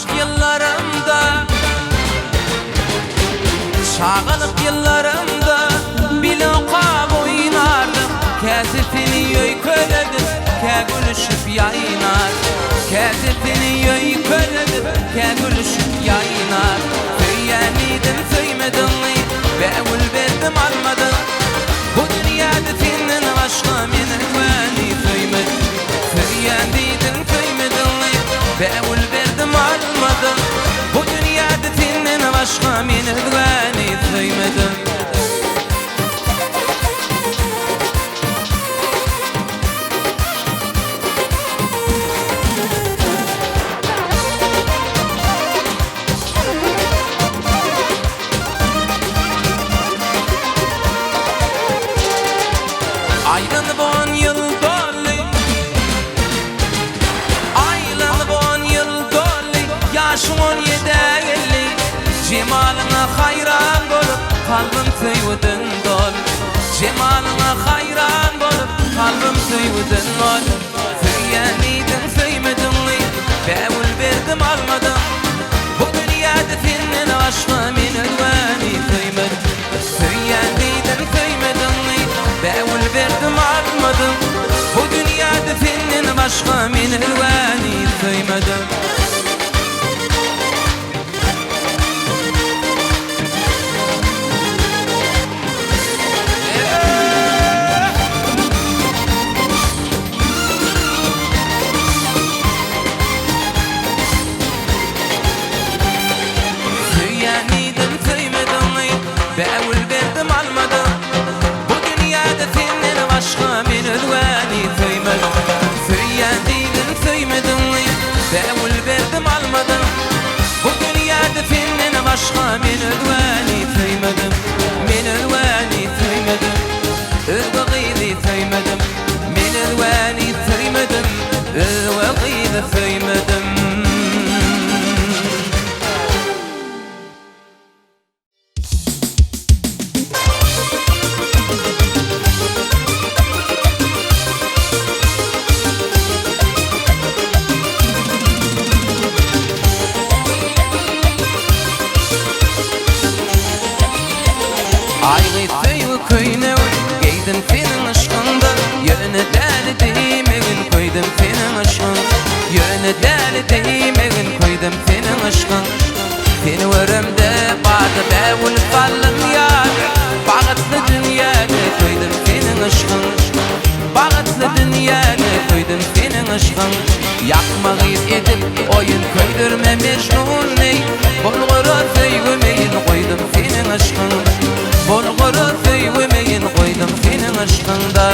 Aşk yıllarımda, çağılık yıllarımda biloqab oynardım. Kesifini yöykeledim, ke gülüşüp yaynar. Kesifini yöykeledim, ke gülüşüp yaynar. Söyyeniydim söymedim, beğul verdim almadım. Bu dünyada senin başka meni güveni söymedim. Söyyeniydim söymedim, beğul verdim almadım. Bu dünyada senin başka meni güveni söymedim. Aylanıp 10 yıl dolly, aylanıp 10 yıl dolly, yaşım 17-50. Cemalına hayran bolup kalbim söýüdün dol. Cemalına hayran bolup kalbim söýüdün dol. Söyýänidin söýmedin, beğul verdim almadım. Bu dünyada senin başka meni güveni söymedim. Söyýänidin söýmedin, beğul verdim almadım. Bu dünyada senin başka meni güveni söymedim. Söyýänidin söymedim, beğul verdim almadım. Bu dünyada senin başka meni güveni söymedim. Söyýänidin söymedim, beğul verdim almadım. Bu dünyada senin başka meni güveni söymedim. Meni güveni söymedim, ılgıydı söymedim. Meni güveni söymedim, ılgıydı söymedim. Aygı söýü köýne geýdim senin aşkynda. Ýöne däli diýmegin koýdum senin aşkyn. Ýöne däli diýmegin koýdum senin aşkyn. Seni görümde bady beğul sallym ýar. Bagatly dünýäde koýdum senin aşkyn. Bagatly dünýäde koýdum senin aşkyn. Ýakmagy edip oýun köýdürme mejnun ney. Bolgara söýgümeýin koýdum senin aşkyn. Bolgara söýgümeýin koýdum senin aşkynda.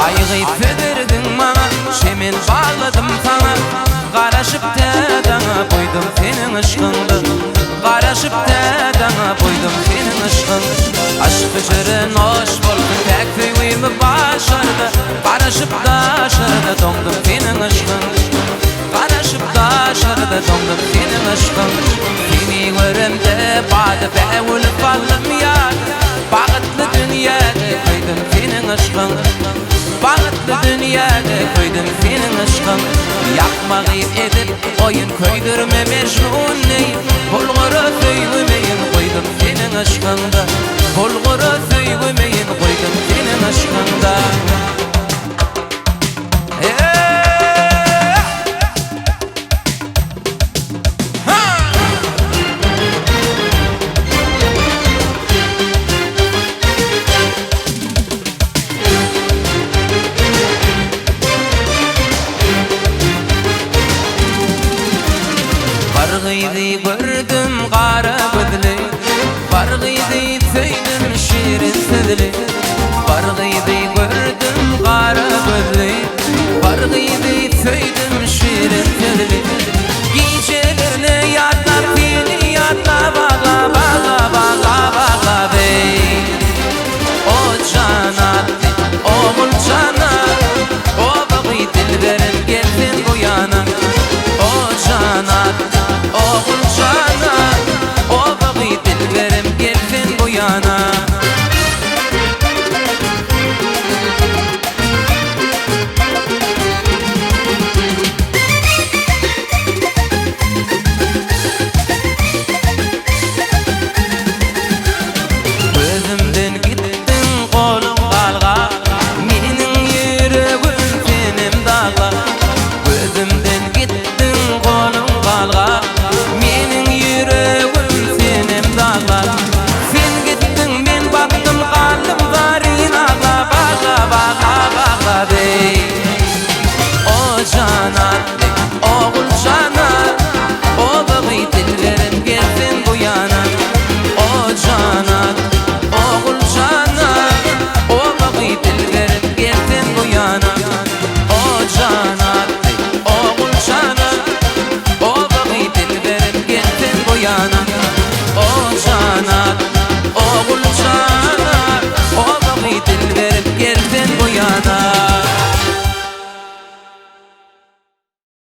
Aygı pedirdin bana, şemen bağladım sana. Garaşıp dağına koydum senin aşkındı. Garaşıp dağına koydum senin aşkın. Aşkı jürün hoş bolsun, tek söýgümi başardı. Garaşıp daşarda dondum senin aşkın. Garaşıp daşarda dondum senin aşkın. Seni görümde bady beğul sallym ýar. Bagatly dünýäde koýdum senin aşkyn. Bagatly dünýäde koýdum senin aşkyn. Ýakmagy edip oýun köýdürme mejnun ney. Bolgara söýgümeýin koýdum senin aşkynda. Bolgara söýgümeýin koýdum senin aşkynda. Bargydy gördüm gara gözli, bargydy söýdüm şirin sözli. Bargydy gördüm gara gözli, bargydy söýdüm şirin sözli. Gecelerine yadlar Allah